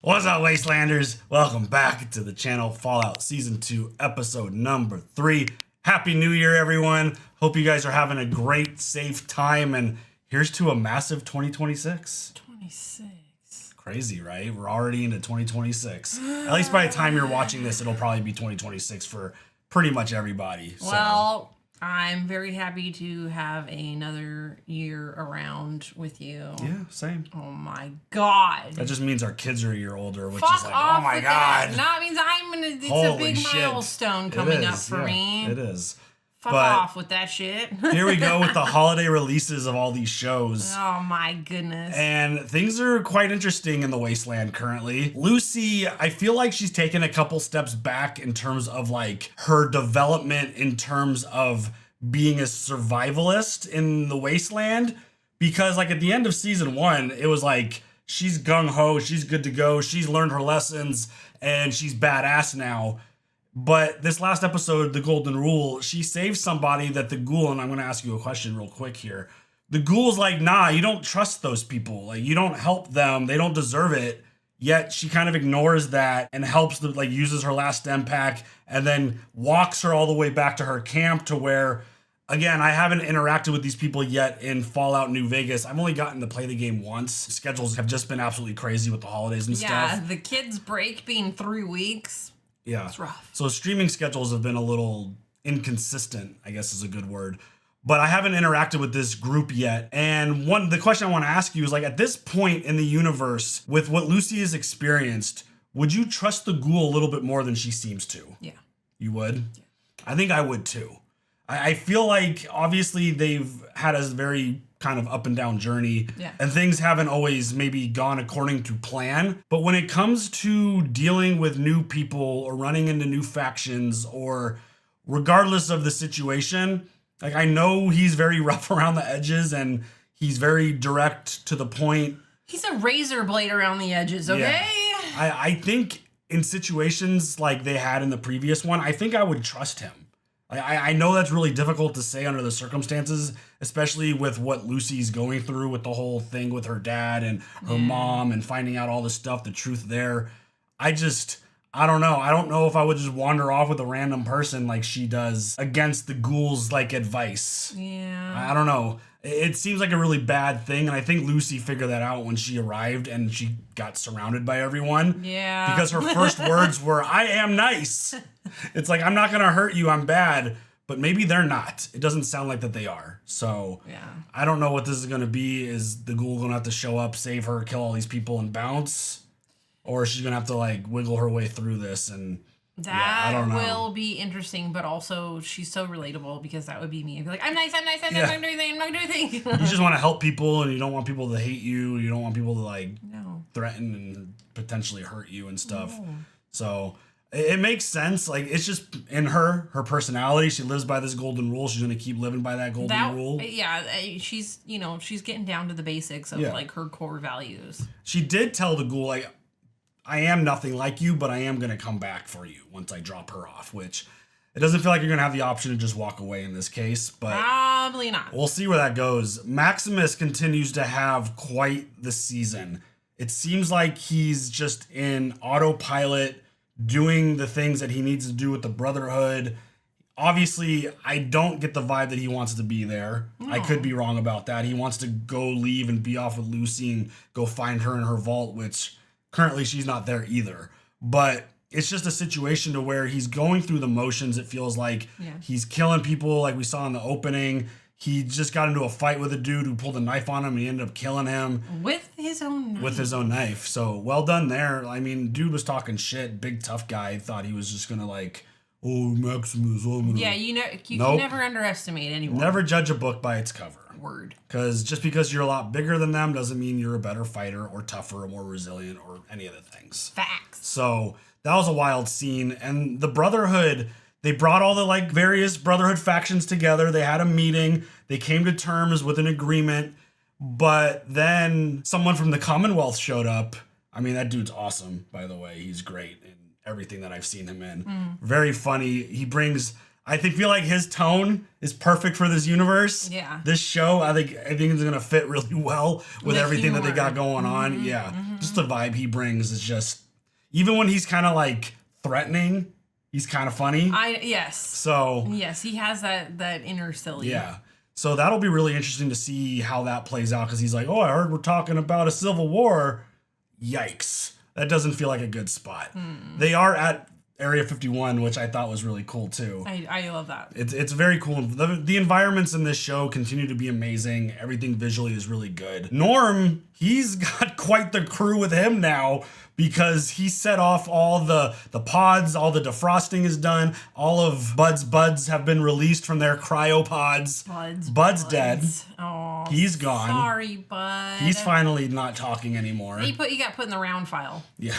What's up, Wastelanders? Welcome back to the channel. Fallout Season 2, Episode number 3. Happy New Year, everyone. Hope you guys are having a great, safe time. And here's to a massive 2026. 26. Crazy, right? We're already into 2026. At least by the time you're watching this, it'll probably be 2026 for pretty much everybody. So. Well, I'm very happy to have another year around with you. Yeah, same. Oh my God. That just means our kids are a year older, which Fuck is like, off oh my with God. That. No, it means it's Holy a big shit. milestone coming up for me. It is. Fuck off with that shit. Here we go with the holiday releases of all these shows. Oh my goodness. And things are quite interesting in the Wasteland currently. Lucy, I feel like she's taken a couple steps back in terms of like her development in terms of being a survivalist in the Wasteland. Because like at the end of season 1, it was like she's gung-ho, she's good to go, she's learned her lessons, and she's badass now. But this last episode, The Golden Rule, she saves somebody that the ghoul, and I'm going to ask you a question real quick here. The ghoul's like, nah, you don't trust those people. Like, you don't help them. They don't deserve it. Yet she kind of ignores that and helps them, like, uses her last stem pack and then walks her all the way back to her camp to where, again, I haven't interacted with these people yet in Fallout New Vegas. I've only gotten to play the game once. Schedules have just been absolutely crazy with the holidays and stuff. Yeah, the kids' break being 3 weeks. Yeah. It's rough. So streaming schedules have been a little inconsistent, I guess is a good word. But I haven't interacted with this group yet. And the question I want to ask you is, like, at this point in the universe, with what Lucy has experienced, would you trust the ghoul a little bit more than she seems to? Yeah. You would? Yeah. I think I would too. I feel like obviously they've had a very kind of up and down journey, and things haven't always maybe gone according to plan. But when it comes to dealing with new people or running into new factions, or regardless of the situation, like, I know he's very rough around the edges and he's very direct to the point. He's a razor blade around the edges, okay? Yeah. I think in situations like they had in the previous one, I think I would trust him. I know that's really difficult to say under the circumstances, especially with what Lucy's going through with the whole thing with her dad and her mom and finding out all this stuff, the truth there. I don't know. I don't know if I would just wander off with a random person like she does against the ghoul's like advice. Yeah. I don't know. It seems like a really bad thing, and I think Lucy figured that out when she arrived and she got surrounded by everyone. Yeah. Because her first words were, I am nice. It's like, I'm not going to hurt you, I'm bad. But maybe they're not. It doesn't sound like that they are. So Yeah. I don't know what this is going to be. Is the ghoul going to have to show up, save her, kill all these people, and bounce? Or is she going to have to like wiggle her way through this? And I don't know. Will be interesting, but also she's so relatable because that would be me. I'd be like, I'm nice, I'm not doing anything, I'm not doing anything. You just want to help people, and you don't want people to hate you. You don't want people to like threaten and potentially hurt you and stuff. No. So it makes sense. Like, it's just in her personality. She lives by this golden rule. She's going to keep living by that golden rule. Yeah, she's getting down to the basics of like her core values. She did tell the ghoul, like, I am nothing like you, but I am going to come back for you once I drop her off, which it doesn't feel like you're going to have the option to just walk away in this case, but probably not. We'll see where that goes. Maximus continues to have quite the season. It seems like he's just in autopilot, doing the things that he needs to do with the Brotherhood. Obviously, I don't get the vibe that he wants to be there. No. I could be wrong about that. He wants to go leave and be off with Lucy and go find her in her vault, which currently she's not there either. But it's just a situation to where he's going through the motions. It feels like he's killing people like we saw in the opening. He just got into a fight with a dude who pulled a knife on him, and he ended up killing him. With his own knife. With his own knife. So, well done there. I mean, dude was talking shit. Big tough guy. Thought he was just going to like, oh, Maximus. Oh, yeah, you can never underestimate anyone. Never judge a book by its cover. Word. Because just because you're a lot bigger than them doesn't mean you're a better fighter or tougher or more resilient or any of the things. Facts. So that was a wild scene. And the Brotherhood, they brought all the like various Brotherhood factions together. They had a meeting. They came to terms with an agreement. But then someone from the Commonwealth showed up. I mean, that dude's awesome, by the way. He's great in everything that I've seen him in. Very funny. He brings, I feel like his tone is perfect for this universe. Yeah. This show, I think it's gonna fit really well with The everything that they humor. got going on. Yeah. Just the vibe he brings is just, even when he's kind of like threatening, he's kind of funny. Yes. So Yes, he has that inner silly. yeah. So that'll be really interesting to see how that plays out, because he's like, oh, I heard we're talking about a civil war. Yikes. That doesn't feel like a good spot. They are at Area 51, which I thought was really cool too. I love that. It's very cool. The environments in this show continue to be amazing. Everything visually is really good. Norm, he's got quite the crew with him now, because he set off all the pods, all the defrosting is done. All of Bud's buds have been released from their cryopods. Bud's dead. Oh, He's gone. Sorry, Bud. He's finally not talking anymore. He got put in the round file. Yeah.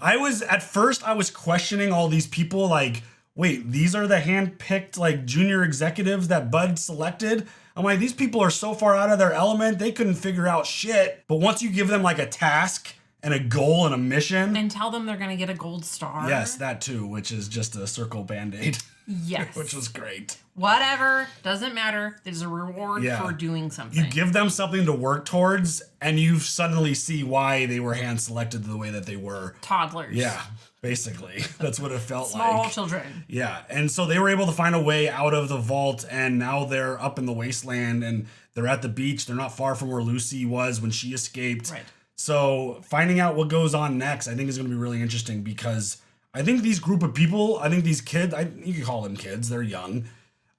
At first I was questioning all these people, like, wait, these are the hand-picked like junior executives that Bud selected? I'm like, these people are so far out of their element, they couldn't figure out shit. But once you give them like a task and a goal and a mission, and tell them they're gonna get a gold star. yes, that too, which is just a circle band-aid. Yes. Which was great. Whatever, doesn't matter. There's a reward Yeah. for doing something. You give them something to work towards, and you suddenly see why they were hand-selected the way that they were. Toddlers. Yeah, basically. That's what it felt Small like. children. Yeah, and so they were able to find a way out of the vault, and now they're up in the wasteland, and they're at the beach. They're not far from where Lucy was when she escaped. Right. So finding out what goes on next, I think is going to be really interesting, because I think these group of people, I think these kids, you can call them kids, they're young.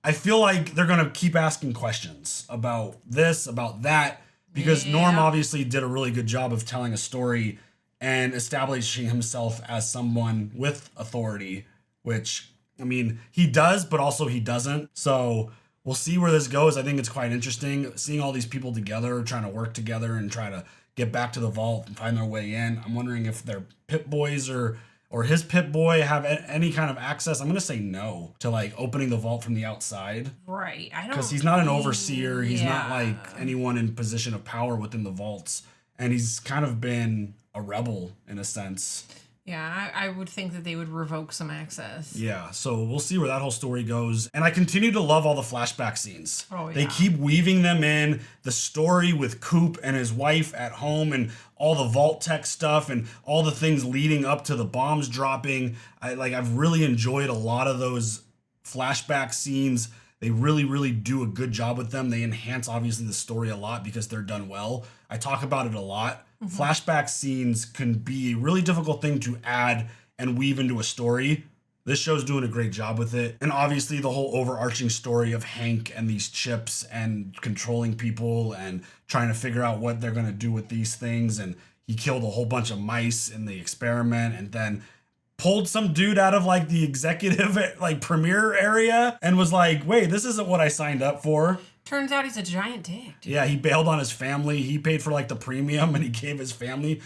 I feel like they're going to keep asking questions about this, about that, because Norm obviously did a really good job of telling a story and establishing himself as someone with authority, which, I mean, he does, but also he doesn't. So we'll see where this goes. I think it's quite interesting seeing all these people together, trying to work together and try to get back to the vault and find their way in. I'm wondering if they're Pip Boys or his Pip Boy have any kind of access. I'm going to say no to like opening the vault from the outside. Right. I don't. Because he's not an overseer. He's not Yeah. like anyone in position of power within the vaults. And he's kind of been a rebel in a sense. Yeah, I would think that they would revoke some access. Yeah, so we'll see where that whole story goes. And I continue to love all the flashback scenes. Oh, yeah. They keep weaving them in. The story with Coop and his wife at home, and all the vault tech stuff, and all the things leading up to the bombs dropping. I've really enjoyed a lot of those flashback scenes. They really, really do a good job with them. They enhance, obviously, the story a lot because they're done well. I talk about it a lot. Flashback scenes can be a really difficult thing to add and weave into a story. This show's doing a great job with it. And obviously the whole overarching story of Hank and these chips and controlling people and trying to figure out what they're going to do with these things. And he killed a whole bunch of mice in the experiment, and then pulled some dude out of like the executive like premiere area and was like, wait, this isn't what I signed up for. Turns out he's a giant dick. Dude. Yeah, he bailed on his family. He paid for like the premium, and he gave his family.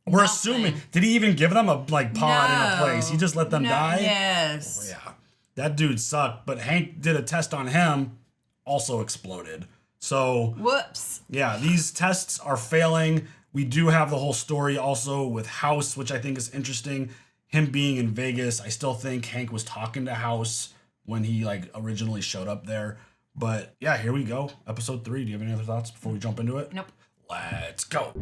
We're assuming, did he even give them a like pod in a place? He just let them die? Yes. Oh, yeah. That dude sucked, but Hank did a test on him, also exploded. So, Whoops. yeah, these tests are failing. We do have the whole story also with House, which I think is interesting. Him being in Vegas, I still think Hank was talking to House when he like originally showed up there. But yeah, here we go. Episode 3. Do you have any other thoughts before we jump into it? Nope. Let's go.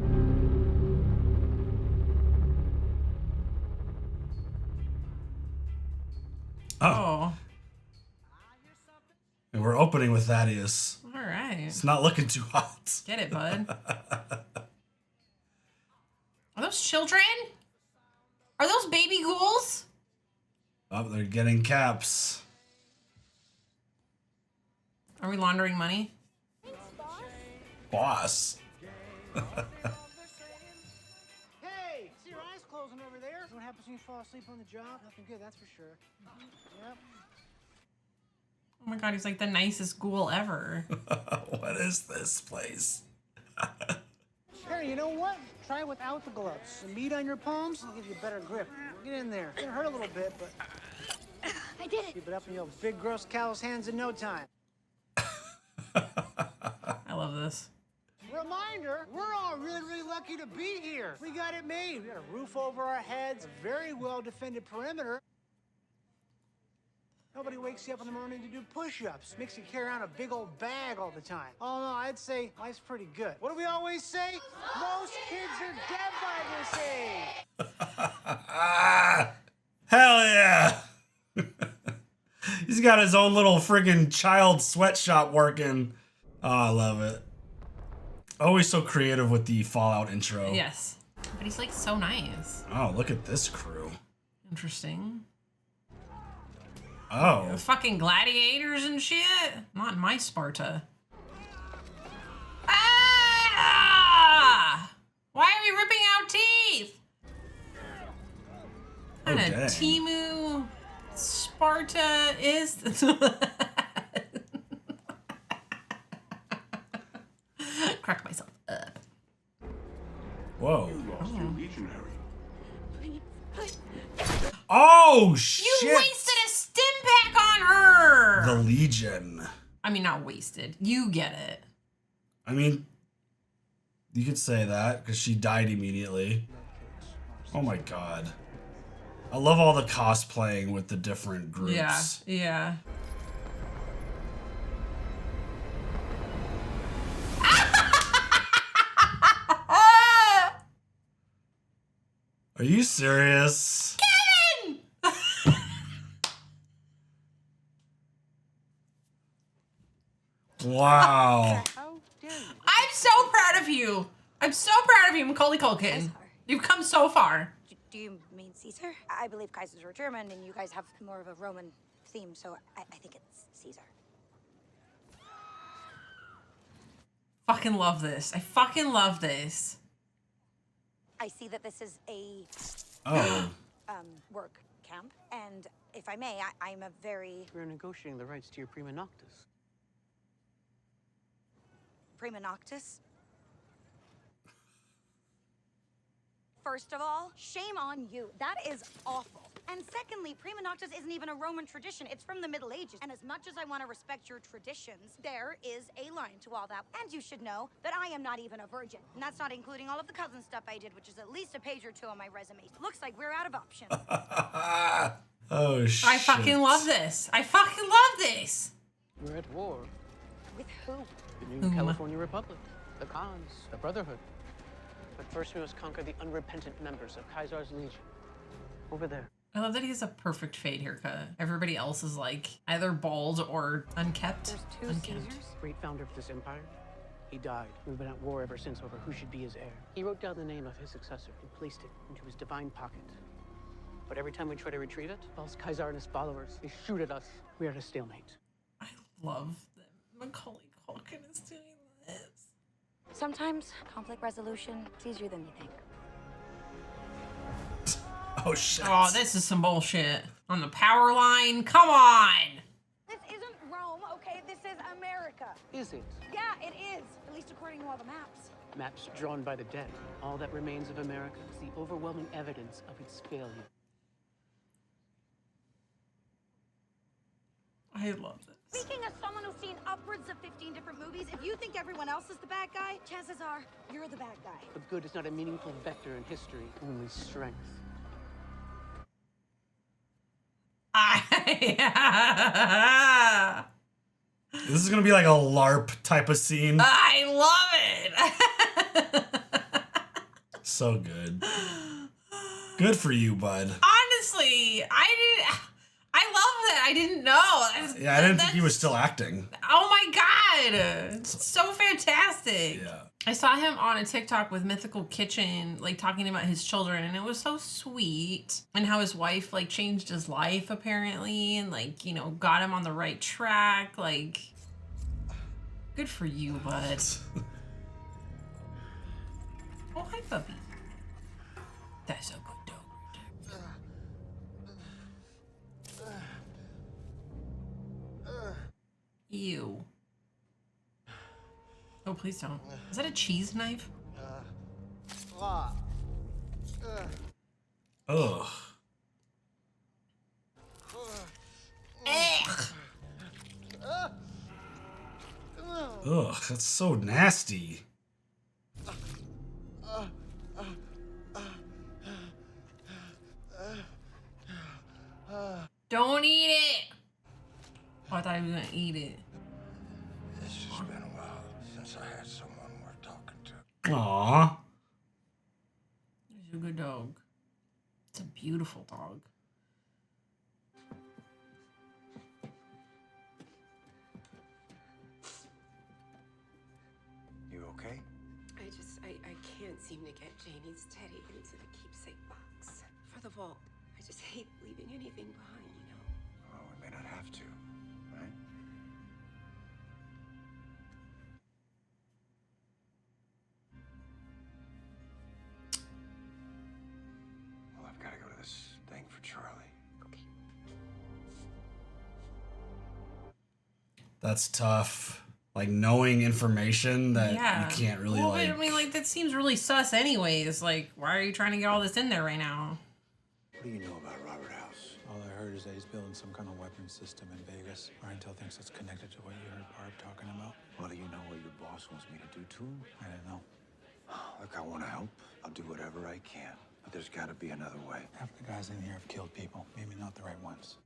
Oh. And we're opening with Thaddeus. All right. It's not looking too hot. Get it, bud. Are those children? Are those baby ghouls? Oh, they're getting caps. Are we laundering money? Boss. Hey, see your eyes closing over there? What happens when you fall asleep on the job? Nothing good, that's for sure. Yep. Oh my god, he's like the nicest ghoul ever. What is this place? Here, you know what? Try it without the gloves. The meat on your palms will give you a better grip. Get in there. It's gonna hurt a little bit, but I did it. keep it up in your big, gross, callous hands in no time. I love this. Reminder, we're all really, really lucky to be here. We got it made. We got a roof over our heads, a very well-defended perimeter. Nobody wakes you up in the morning to do push-ups. Makes you carry around a big old bag all the time. Oh no, I'd say life's pretty good. What do we always say? Most kids are dead by this age. Hell yeah. He's got his own little friggin' child sweatshop working. Oh, I love it. Always so creative with the Fallout intro. Yes. But he's like so nice. Oh, look at this crew. Interesting. Oh. Fucking gladiators and shit. Not in my Sparta. Ah! Why are we ripping out teeth? What kind of Timu Sparta is? Crack myself up. Whoa. You lost your legionary. Oh, shit. You wasted a stim pack on her. The Legion. I mean, not wasted. You get it. I mean, you could say that because she died immediately. Oh my god. I love all the cosplaying with the different groups. Yeah, yeah. Are you serious? Kevin! Wow. How dare you? I'm so proud of you. I'm so proud of you, Macaulay Culkin. You've come so far. Do you mean Caesar? I believe Kaisers were German, and you guys have more of a Roman theme, so I think it's Caesar. Fucking love this. I fucking love this. I see that this is a Oh. work camp, and if I may, I'm a very We're negotiating the rights to your prima noctis. prima noctis. First of all, shame on you. That is awful. And secondly, prima noctis isn't even a Roman tradition. It's from the Middle Ages. And as much as I want to respect your traditions, there is a line to all that. And you should know that I am not even a virgin. And that's not including all of the cousin stuff I did, which is at least a page or two on my resume. Looks like we're out of options. Oh, shit. I fucking love this. I fucking love this. We're at war. With who? The new California Republic. The Khans, the Brotherhood. But first we must conquer the unrepentant members of Kaisar's Legion. Over there. I love that he has a perfect fade haircut. Everybody else is like either bald or unkept. There's two Unkept. Caesars? Great founder of this empire. He died. We've been at war ever since over who should be his heir. He wrote down the name of his successor and placed it into his divine pocket. But every time we try to retrieve it, false Kaisar and his followers, they shoot at us. We are at a stalemate. I love that Macaulay Culkin is doing this. Sometimes conflict resolution is easier than you think. Oh, shit. Oh, this is some bullshit. On the power line? Come on! This isn't Rome, okay? This is America. Is it? Yeah, it is. At least according to all the maps. Maps drawn by the dead. All that remains of America is the overwhelming evidence of its failure. I love this. Speaking as someone who's seen upwards of 15 different movies, if you think everyone else is the bad guy, chances are you're the bad guy. But good is not a meaningful vector in history, only strength. This is gonna be like a LARP type of scene. I love it. So good. Good for you, bud. Honestly, I love that. I didn't know. Yeah, I didn't think he was still acting. Oh my god. It's so fantastic. Yeah. I saw him on a TikTok with Mythical Kitchen, like talking about his children, and it was so sweet. And how his wife like changed his life apparently, and like, you know, got him on the right track. Like, good for you, bud. Oh, hi, puppy. That's a good dog. Ew. Oh, please don't. Is that a cheese knife? Ugh. Ugh, that's so nasty. Don't eat it. I thought he was gonna eat it. It's just been a while since I had someone worth talking to. Aw. He's a good dog. It's a beautiful dog. You okay? I can't seem to get Janie's teddy into the keepsake box. For the vault. I just hate leaving anything behind, you know? Well, we may not have to, right? Well, I've got to go to this thing for Charlie. Okay. That's tough. Like knowing information that Yeah. you can't really well, like. I mean, like, that seems really sus anyways. Like, why are you trying to get all this in there right now? What do you know about Robert House? All I heard is that he's building some kind of weapons system in Vegas. Our intel thinks it's connected to what you heard Barb talking about. Well, do you know what your boss wants me to do to him? I didn't know. Look, I want to help. I'll do whatever I can. But there's got to be another way. Half the guys in here have killed people, maybe not the right ones.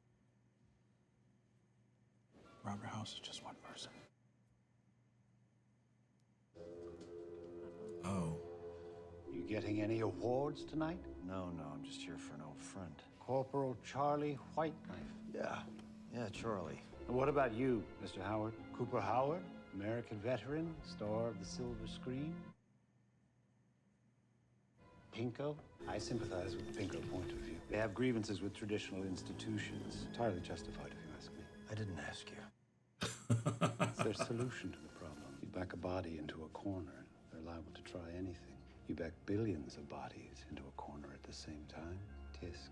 Robert House is just one person. Oh. You getting any awards tonight? No, I'm just here for an old friend. Corporal Charlie Whiteknife. Yeah, Charlie. And what about you, Mr. Howard? Cooper Howard, American veteran, star of the silver screen? Pinko? I sympathize with the Pinko point of view. They have grievances with traditional institutions. Entirely justified, if you ask me. I didn't ask you. It's their solution to the problem. You back a body into a corner, they're liable to try anything. You back billions of bodies into a corner at the same time, tisk.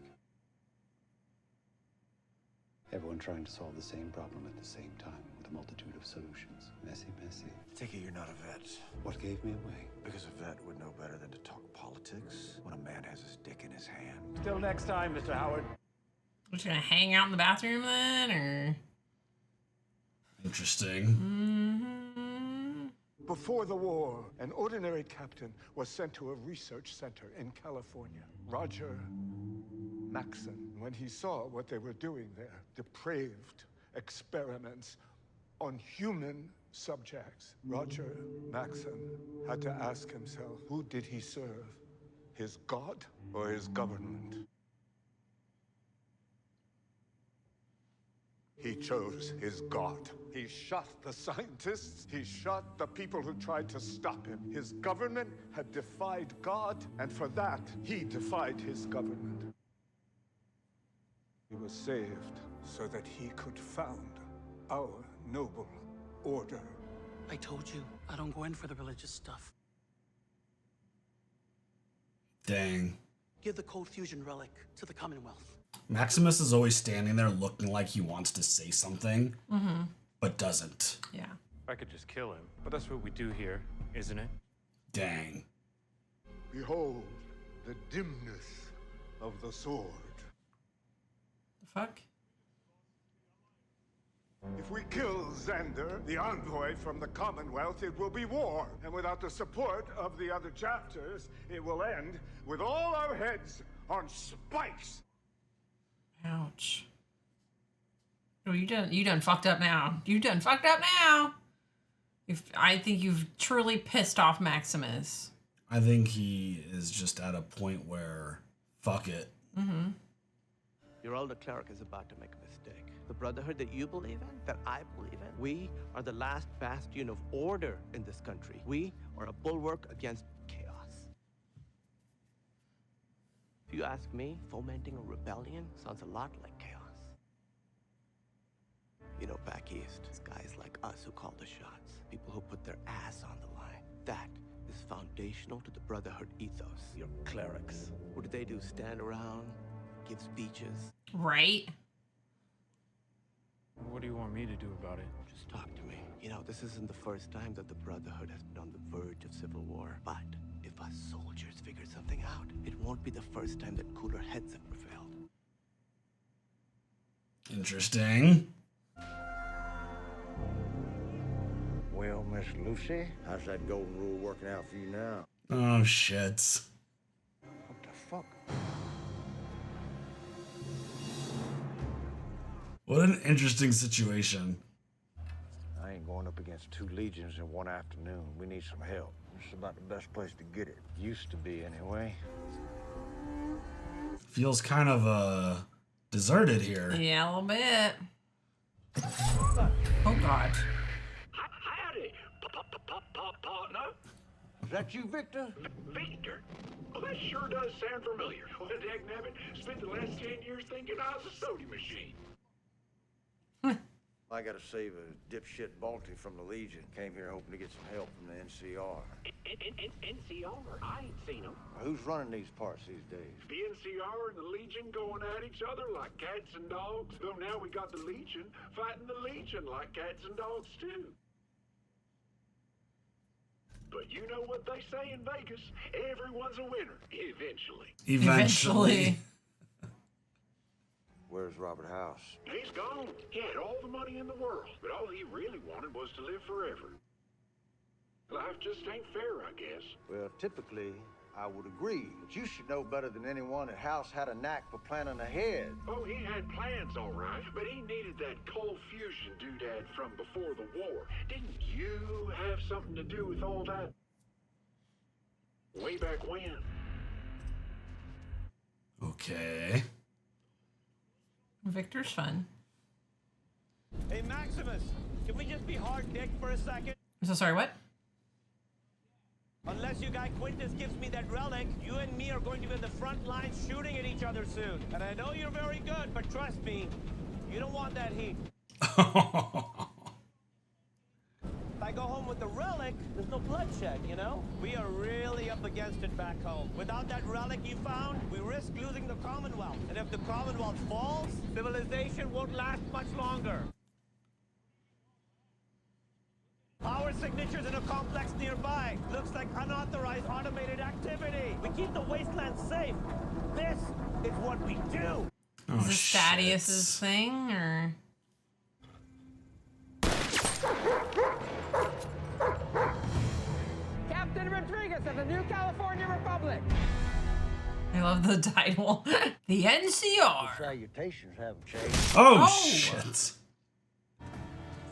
Everyone trying to solve the same problem at the same time with a multitude of solutions. Messy. I take it you're not a vet. What gave me away? Because a vet would know better than to talk politics when a man has his dick in his hand. Till next time, Mr. Howard. We're just gonna hang out in the bathroom then, or? Interesting. Before the war, an ordinary captain was sent to a research center in California. Roger Maxon, when he saw what they were doing there, depraved experiments on human subjects, Roger Maxon had to ask himself, who did he serve? His God or his government? He chose his God. He shot the scientists. He shot the people who tried to stop him. His government had defied God, and for that, he defied his government. He was saved so that he could found our noble order. I told you, I don't go in for the religious stuff. Dang. Give the Cold Fusion relic to the Commonwealth. Maximus is always standing there looking like he wants to say something, but doesn't. Yeah. I could just kill him, but that's what we do here, isn't it? Dang. Behold the dimness of the sword. The fuck? If we kill Xander, the envoy from the Commonwealth, it will be war. And without the support of the other chapters, it will end with all our heads on spikes. Ouch. Oh, you done fucked up now. You done fucked up now. I think you've truly pissed off Maximus. I think he is just at a point where, fuck it. Your older cleric is about to make a mistake. The brotherhood that you believe in, that I believe in, we are the last bastion of order in this country. We are a bulwark against chaos. If you ask me, fomenting a rebellion sounds a lot like chaos. You know, back east, it's guys like us who call the shots. People who put their ass on the line. That is foundational to the brotherhood ethos. Your clerics. What do they do? Stand around, give speeches? Right? What do you want me to do about it? Just talk to me. You know, this isn't the first time that the Brotherhood has been on the verge of civil war. But if us soldiers figure something out, it won't be the first time that cooler heads have prevailed. Interesting. Well, Miss Lucy, how's that golden rule working out for you now? Oh, shit. What the fuck? What an interesting situation. I ain't going up against 2 legions in one afternoon. We need some help. This is about the best place to get it. Used to be, anyway. Feels kind of deserted here. Yeah, a little bit. Oh God. Howdy, partner. Is that you, Victor? Victor? Well, that sure does sound familiar. What the heck, Nabbit? Spent the last 10 years thinking I was a soda machine. I gotta save a dipshit Balti from the Legion. Came here hoping to get some help from the NCR. NCR? I ain't seen them. Who's running these parts these days? The NCR and the Legion going at each other like cats and dogs. Though now we got the Legion fighting the Legion like cats and dogs too. But you know what they say in Vegas? Everyone's a winner, eventually. Eventually. Where's Robert House? He's gone. He had all the money in the world, but all he really wanted was to live forever. Life just ain't fair, I guess. Well, typically, I would agree. But you should know better than anyone that House had a knack for planning ahead. Oh, he had plans, all right, but he needed that cold fusion doodad from before the war. Didn't you have something to do with all that? Way back when. Okay. Victor's fun. Hey, Maximus, can we just be hard dick for a second? I'm so sorry, what? Unless you guy Quintus gives me that relic, you and me are going to be in the front lines shooting at each other soon. And I know you're very good, but trust me, you don't want that heat. If I go home with the relic, there's no bloodshed, you know? We are really up against it back home. Without that relic you found, we risk losing the Commonwealth. And if the Commonwealth falls, civilization won't last much longer. Power signatures in a complex nearby. Looks like unauthorized automated activity. We keep the wasteland safe. This is what we do. Oh, is this Thaddeus's thing, or? Captain Rodriguez of the New California Republic. I love the title. The NCR. The salutations haven't changed. Oh, shit.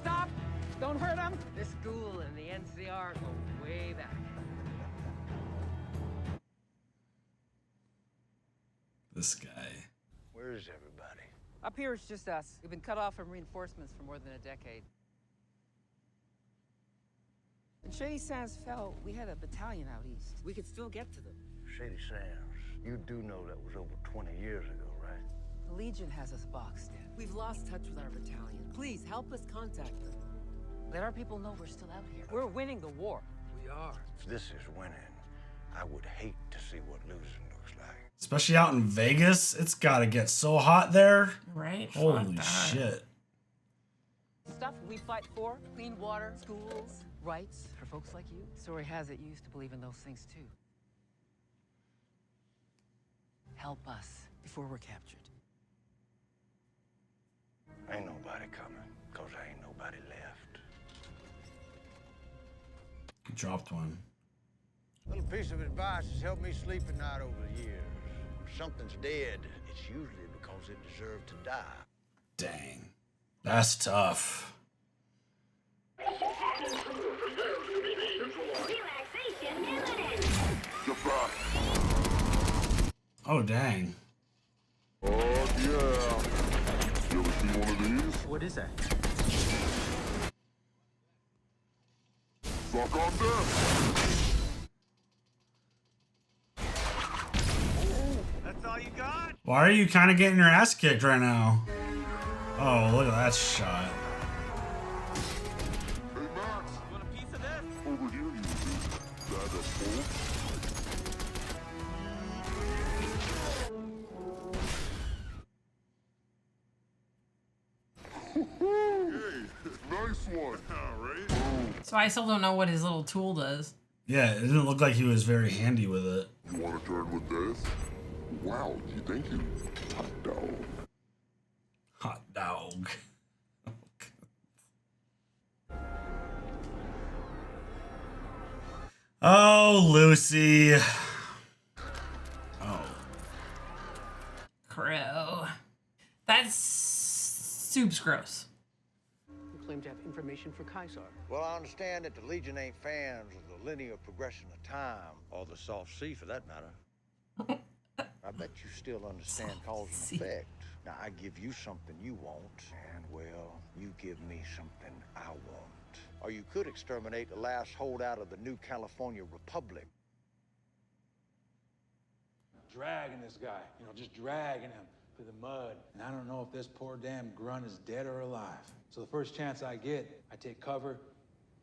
Stop! Don't hurt him! The school and the NCR go way back. This guy. Where is everybody? Up here it's just us. We've been cut off from reinforcements for more than a decade. When Shady Sands fell, we had a battalion out east. We could still get to them. Shady Sands. You do know that was over 20 years ago, right? The Legion has us boxed in. We've lost touch with our battalion. Please help us contact them. Let our people know we're still out here. We're winning the war. We are. If this is winning, I would hate to see what losing looks like. Especially out in Vegas, it's gotta get so hot there. Right. Holy shit. Stuff we fight for, clean water, schools, rights for folks like you. Story has it you used to believe in those things too. Help us before we're captured. Ain't nobody coming, cause ain't nobody left. Dropped one. Little piece of advice has helped me sleep at night over the years. When something's dead, it's usually because it deserved to die. Dang. That's tough. Oh, dang. Oh, yeah. You ever see one of these? What is that? Suck on That's all you got? Why are you kind of getting your ass kicked right now? Oh, look at that shot. Hey, Max. You want a piece of this? Over here, you two. That a bolt? Hey, nice one. Right? So I still don't know what his little tool does. Yeah, it didn't look like he was very handy with it. You want to turn with this? Wow, thank you. Hot dog. Hot dog. Oh, Lucy. Oh. Crow. That's Soup's gross. You claim to have information for Kaiser. Well, I understand that the Legion ain't fans of the linear progression of time, or the soft sea for that matter. I bet you still understand cause and effect. Now, I give you something you want, and, well, you give me something I want. Or you could exterminate the last holdout of the new California Republic. Dragging this guy, just dragging him through the mud. And I don't know if this poor damn grunt is dead or alive. So the first chance I get, I take cover,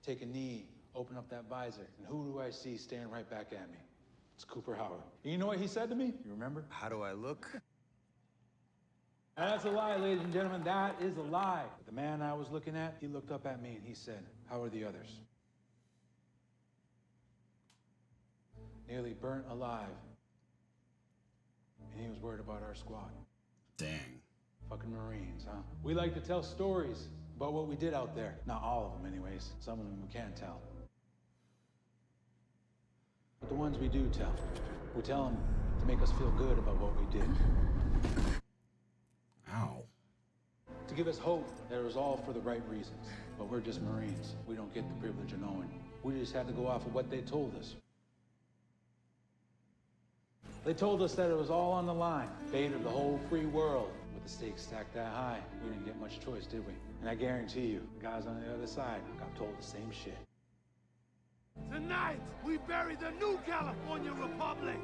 take a knee, open up that visor, and who do I see staring right back at me? It's Cooper Howard. And you know what he said to me? You remember? How do I look? That's a lie, ladies and gentlemen. That is a lie. But the man I was looking at, he looked up at me and he said, "How are the others?" Nearly burnt alive. And he was worried about our squad. Dang. Fucking Marines, huh? We like to tell stories about what we did out there. Not all of them, anyways. Some of them we can't tell. But the ones we do tell, we tell them to make us feel good about what we did. Ow. To give us hope that it was all for the right reasons. But we're just Marines. We don't get the privilege of knowing. We just had to go off of what they told us. They told us that it was all on the line. Fate of the whole free world. With the stakes stacked that high, we didn't get much choice, did we? And I guarantee you, the guys on the other side got told the same shit. Tonight, we bury the new California Republic.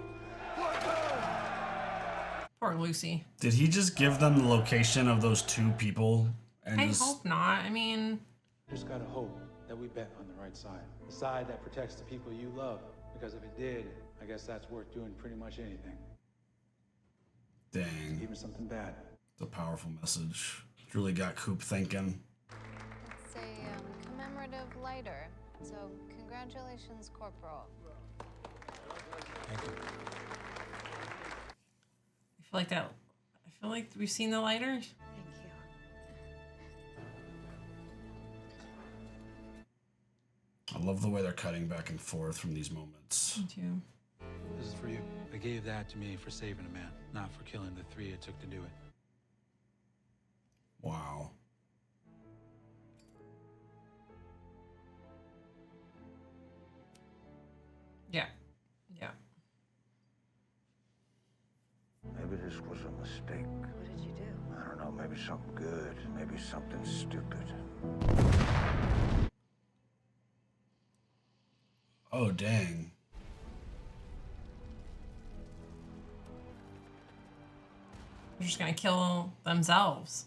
Poor Lucy. Did he just give them the location of those two people? And I just... hope not. I mean... Just gotta hope that we bet on the right side. The side that protects the people you love. Because if it did, I guess that's worth doing pretty much anything. Dang. Even something bad. It's a powerful message. It really got Coop thinking. It's a commemorative lighter. So, congratulations, Corporal. Thank you. I feel like we've seen the lighter. Thank you. I love the way they're cutting back and forth from these moments. Me too. This is for you. They gave that to me for saving a man, not for killing the three it took to do it. Wow. Yeah. Yeah. Maybe this was a mistake. What did you do? I don't know, maybe something good, maybe something stupid. Oh, dang. They're just gonna kill themselves.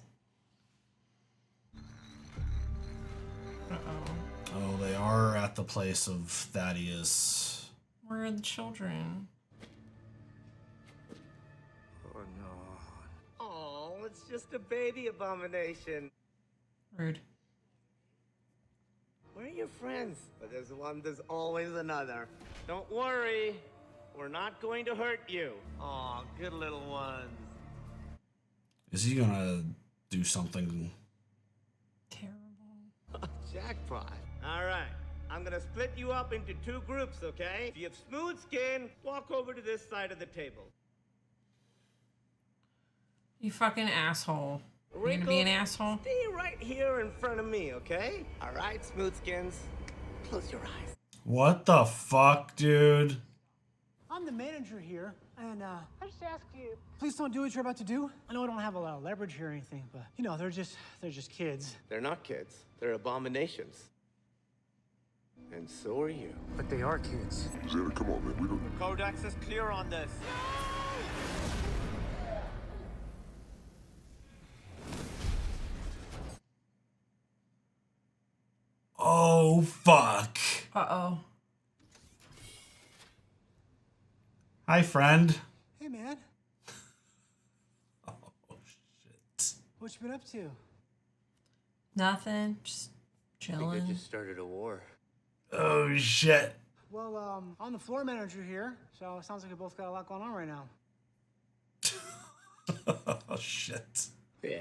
Uh-oh. Oh, they are at the place of Thaddeus. Where are the children? Oh no. Oh, it's just a baby abomination. Rude. Where are your friends? But there's one, there's always another. Don't worry. We're not going to hurt you. Aw, good little ones. Is he gonna do something? Terrible. Jackpot. All right. I'm gonna split you up into two groups, okay? If you have smooth skin, walk over to this side of the table. You fucking asshole. You're gonna be an asshole? Stay right here in front of me, okay? All right, smooth skins. Close your eyes. What the fuck, dude? I'm the manager here, and I just ask you, please don't do what you're about to do. I know I don't have a lot of leverage here or anything, but you know, they're just kids. They're not kids. They're abominations. And so are you. But they are kids. Xander, come on, man. We don't. Codex is clear on this. Oh, fuck. Uh-oh. Hi, friend. Hey, man. Oh, shit. What you been up to? Nothing. Just I think chilling. I just started a war. Oh, shit. Well, I'm the floor manager here, so it sounds like we both got a lot going on right now. Oh, shit. Yeah.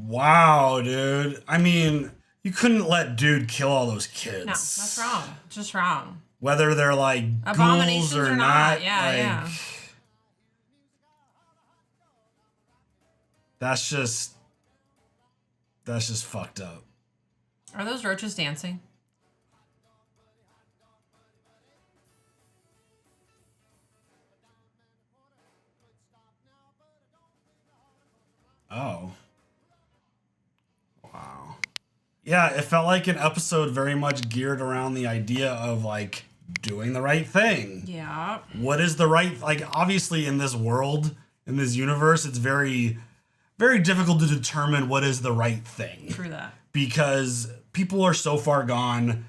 Wow, dude. I mean, you couldn't let dude kill all those kids. No, that's wrong. Just wrong. whether they're like abominations ghouls or not. not. Yeah, like, yeah. That's just fucked up. Are those roaches dancing? Oh. Wow. Yeah, it felt like an episode very much geared around the idea of like doing the right thing. Yeah. What is the right, like obviously in this world, in this universe, it's very, very difficult to determine what is the right thing. True that. Because people are so far gone.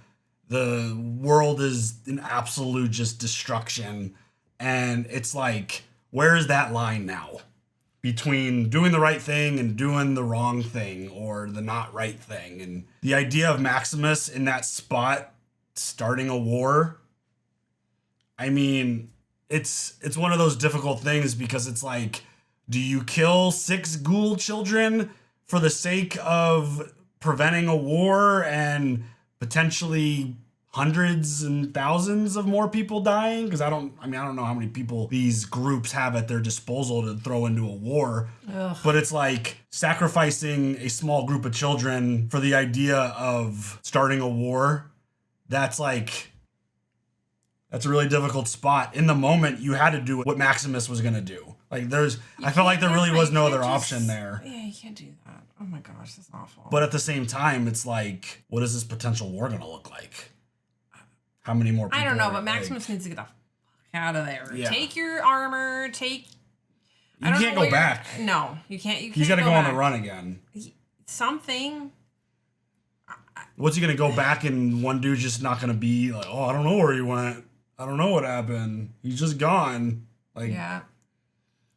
The world is in absolute just destruction. And it's like, where is that line now? Between doing the right thing and doing the wrong thing or the not right thing. And the idea of Maximus in that spot starting a war, I mean, it's one of those difficult things because it's like, do you kill 6 ghoul children for the sake of preventing a war and potentially hundreds and thousands of more people dying? Because I don't know how many people these groups have at their disposal to throw into a war. Ugh. But it's like sacrificing a small group of children for the idea of starting a war. That's a really difficult spot. In the moment, you had to do what Maximus was going to do. Like I felt like there really was no other option there. Yeah, you can't do that. Oh my gosh, that's awful. But at the same time, it's like, what is this potential war going to look like? How many more people? I don't know, are, but Maximus needs to get the fuck out of there. Yeah. Take your armor. You can't go back. No, you can't. He's got to go on the run again. Something. What's he going to go back and one dude's just not going to be like, oh, I don't know where he went. I don't know what happened. He's just gone. Like, yeah.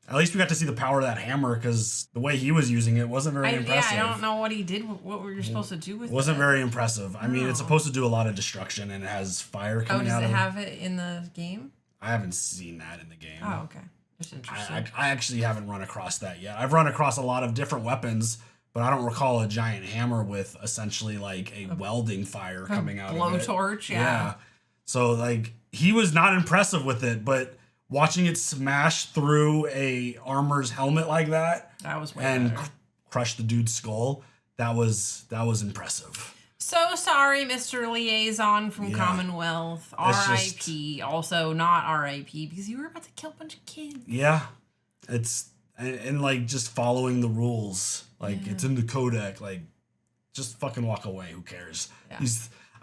At least we got to see the power of that hammer because the way he was using it wasn't very impressive. Yeah, I don't know what he did. What were you supposed to do with it? Wasn't very impressive. I mean, it's supposed to do a lot of destruction and it has fire coming out of it. Does it have it in the game? I haven't seen that in the game. Oh, okay. That's interesting. I actually haven't run across that yet. I've run across a lot of different weapons, but I don't recall a giant hammer with essentially like a welding fire coming out of it. Blowtorch, yeah. So like he was not impressive with it, but watching it smash through a armor's helmet like that was way and better. crush the dude's skull, that was impressive. So sorry, Mr. Liaison from Commonwealth. R.I.P. Also not R.I.P. because you were about to kill a bunch of kids. Yeah. It's and like just following the rules. Like it's in the codec. Like just fucking walk away. Who cares? Yeah.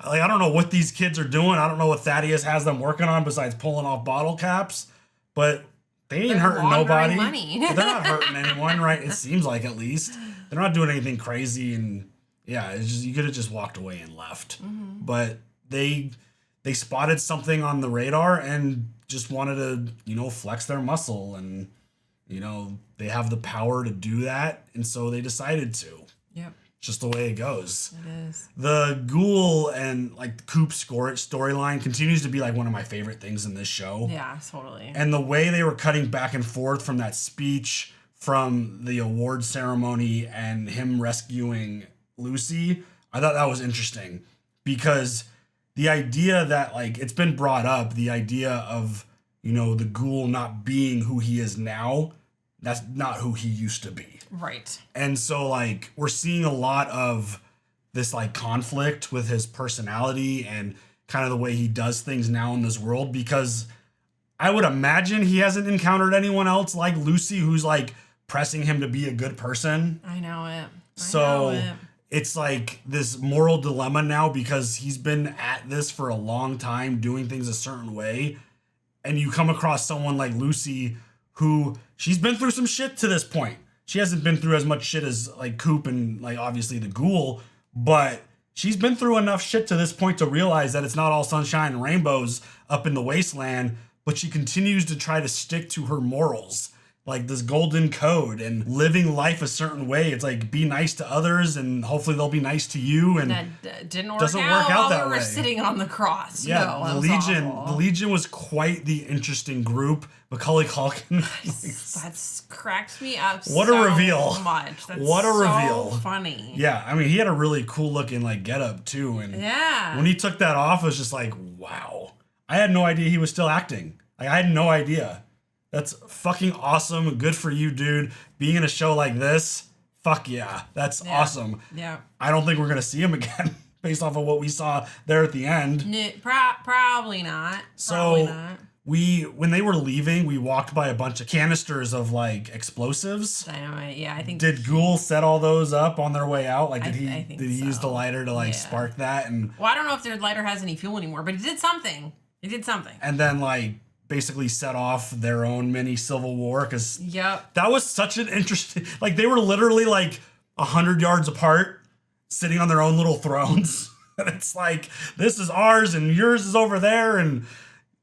Like I don't know what these kids are doing. I don't know what Thaddeus has them working on besides pulling off bottle caps. But they ain't hurting nobody. Money. They're not hurting anyone, right? It seems like at least. They're not doing anything crazy and yeah, it's just you could have just walked away and left. Mm-hmm. But they spotted something on the radar and just wanted to, flex their muscle and they have the power to do that and so they decided to. Yep. Just the way it goes. It is. The Ghoul and like Coop storyline continues to be like one of my favorite things in this show. Yeah, totally. And the way they were cutting back and forth from that speech from the award ceremony and him rescuing Lucy, I thought that was interesting because the idea that like it's been brought up, the idea of, the Ghoul not being who he is now, that's not who he used to be. Right. And so like we're seeing a lot of this like conflict with his personality and kind of the way he does things now in this world because I would imagine he hasn't encountered anyone else like Lucy who's like pressing him to be a good person. I know it. It's like this moral dilemma now because he's been at this for a long time doing things a certain way. And you come across someone like Lucy who she's been through some shit to this point. She hasn't been through as much shit as like Coop and like obviously the Ghoul, but she's been through enough shit to this point to realize that it's not all sunshine and rainbows up in the wasteland, but she continues to try to stick to her morals, like this golden code and living life a certain way. It's like be nice to others and hopefully they'll be nice to you. And that didn't work doesn't out work out while that we were way. sitting on the cross. Yeah, No, the that was Legion was quite the interesting group. Macaulay Culkin. That's cracked me up. What a reveal. Much. That's What a so reveal. Funny. Yeah, I mean, he had a really cool looking like getup too. And yeah, when he took that off, it was just like, wow. I had no idea he was still acting. Like, I had no idea. That's fucking awesome. Good for you, dude. Being in a show like this, fuck yeah. That's awesome. Yeah. I don't think we're going to see him again based off of what we saw there at the end. Probably not. So when they were leaving, we walked by a bunch of canisters of like explosives. Dynamite, yeah, I think. Did Ghoul set all those up on their way out? Like, did I he use the lighter to like spark that? And well, I don't know if their lighter has any fuel anymore, but it did something. And then like basically set off their own mini civil war because that was such an interesting. Like, they were literally like 100 yards apart, sitting on their own little thrones, and it's like, this is ours and yours is over there, and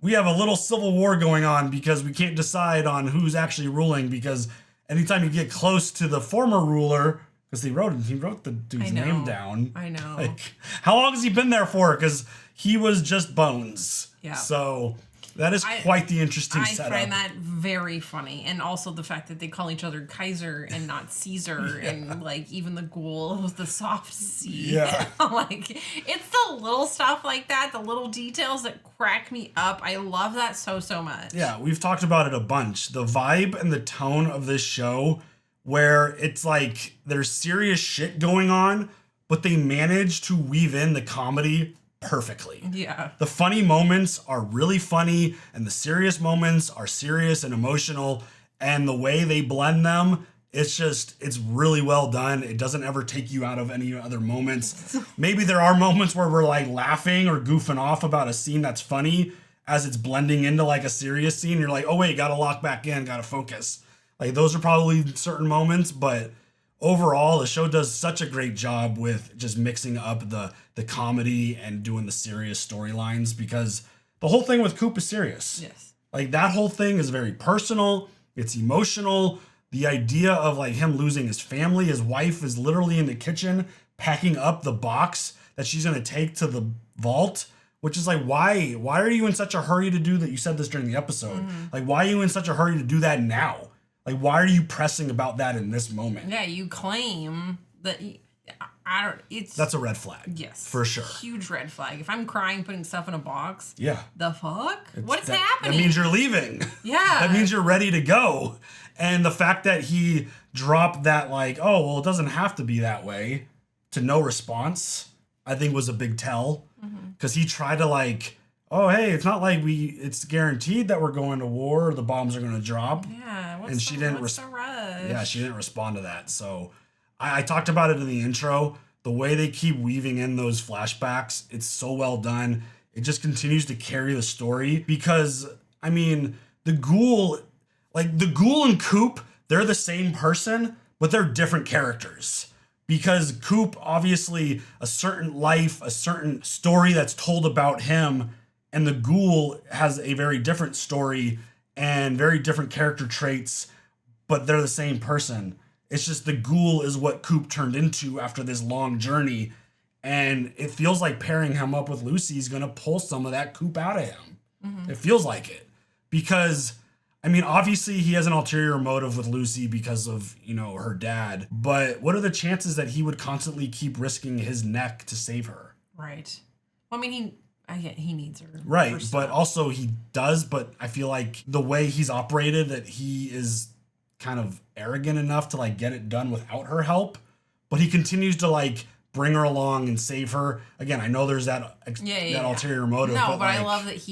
we have a little civil war going on because we can't decide on who's actually ruling, because anytime you get close to the former ruler, because he wrote the dude's name down. I know. Like, how long has he been there for? Because he was just bones. Yeah. So that is quite the interesting setup. I find that very funny. And also the fact that they call each other Kaiser and not Caesar. And like even the Ghoul was the soft C. Yeah. Like, it's the little stuff like that, the little details that crack me up. I love that so much. Yeah, we've talked about it a bunch. The vibe and the tone of this show, where it's like there's serious shit going on, but they manage to weave in the comedy perfectly. Yeah. The funny moments are really funny, and the serious moments are serious and emotional, and the way they blend them, it's really well done. It doesn't ever take you out of any other moments. Maybe there are moments where we're like laughing or goofing off about a scene that's funny as it's blending into like a serious scene. You're like, oh wait, gotta lock back in, gotta focus. Like, those are probably certain moments, but overall, the show does such a great job with just mixing up the comedy and doing the serious storylines, because the whole thing with Coop is serious. Yes. Like, that whole thing is very personal. It's emotional. The idea of like him losing his family, his wife is literally in the kitchen packing up the box that she's going to take to the vault, which is like, why are you in such a hurry to do that? You said this during the episode. Mm-hmm. Like, why are you in such a hurry to do that now? Like, why are you pressing about that in this moment? Yeah, you claim that That's a red flag. Yes. For sure. Huge red flag. If I'm crying putting stuff in a box. Yeah. The fuck? What's happening? That means you're leaving. Yeah. That means you're ready to go. And the fact that he dropped that, like, oh, well, it doesn't have to be that way, to no response, I think was a big tell. Because he tried to like, oh, hey, it's not like it's guaranteed that we're going to war or the bombs are going to drop. Yeah. And she didn't what's the rush? Yeah, she didn't respond to that. So I talked about it in the intro. The way they keep weaving in those flashbacks, it's so well done. It just continues to carry the story, because, I mean, the Ghoul and Coop, they're the same person, but they're different characters. Because Coop, obviously, a certain life, a certain story that's told about him, and the Ghoul has a very different story and very different character traits, but they're the same person. It's just the Ghoul is what Coop turned into after this long journey, and it feels like pairing him up with Lucy is going to pull some of that Coop out of him. Mm-hmm. It feels like it. Because, I mean, obviously he has an ulterior motive with Lucy because of, her dad, but what are the chances that he would constantly keep risking his neck to save her? Right. Well, I mean, he needs her. Right, but also he does, but I feel like the way he's operated, that he is kind of arrogant enough to like get it done without her help, but he continues to like bring her along and save her. Again, I know there's that ulterior motive. No, but like, I love that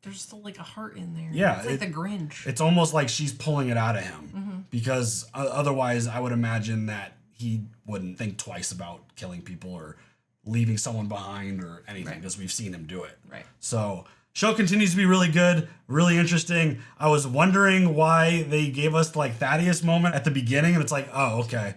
there's still like a heart in there. Yeah. It's like the Grinch. It's almost like she's pulling it out of him, because otherwise I would imagine that he wouldn't think twice about killing people or leaving someone behind or anything, because we've seen him do it. Right. So show continues to be really good, really interesting. I was wondering why they gave us like Thaddeus moment at the beginning, and it's like, oh, okay.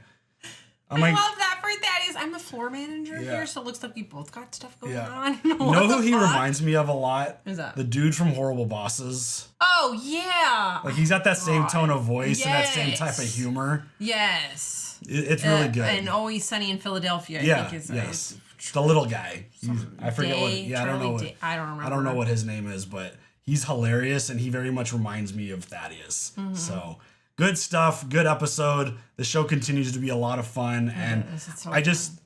I love that for Thaddeus. I'm the floor manager here, so it looks like we both got stuff going on. You know who he reminds me of a lot? Who's that? The dude from Horrible Bosses. Oh, yeah. Like, he's got that same tone of voice and that same type of humor. Yes. It's really good. And Always Sunny in Philadelphia, Yeah, I think is yes. The little guy. I forget what. Yeah, I don't know. I don't remember. I don't know what his name is, but he's hilarious, and he very much reminds me of Thaddeus. So good stuff. Good episode. The show continues to be a lot of fun, and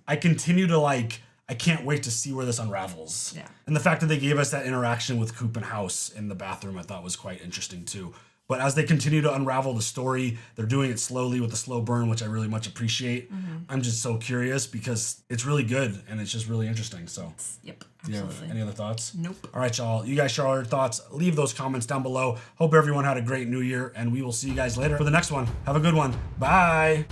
I continue to like. I can't wait to see where this unravels. Yeah. And the fact that they gave us that interaction with Coop and House in the bathroom, I thought was quite interesting too. But as they continue to unravel the story, they're doing it slowly with a slow burn, which I really much appreciate. I'm just so curious because it's really good and it's just really interesting. So, yep. Do you have Absolutely. any other thoughts? Nope. All right, y'all. You guys share all your thoughts. Leave those comments down below. Hope everyone had a great new year, and we will see you guys later for the next one. Have a good one. Bye.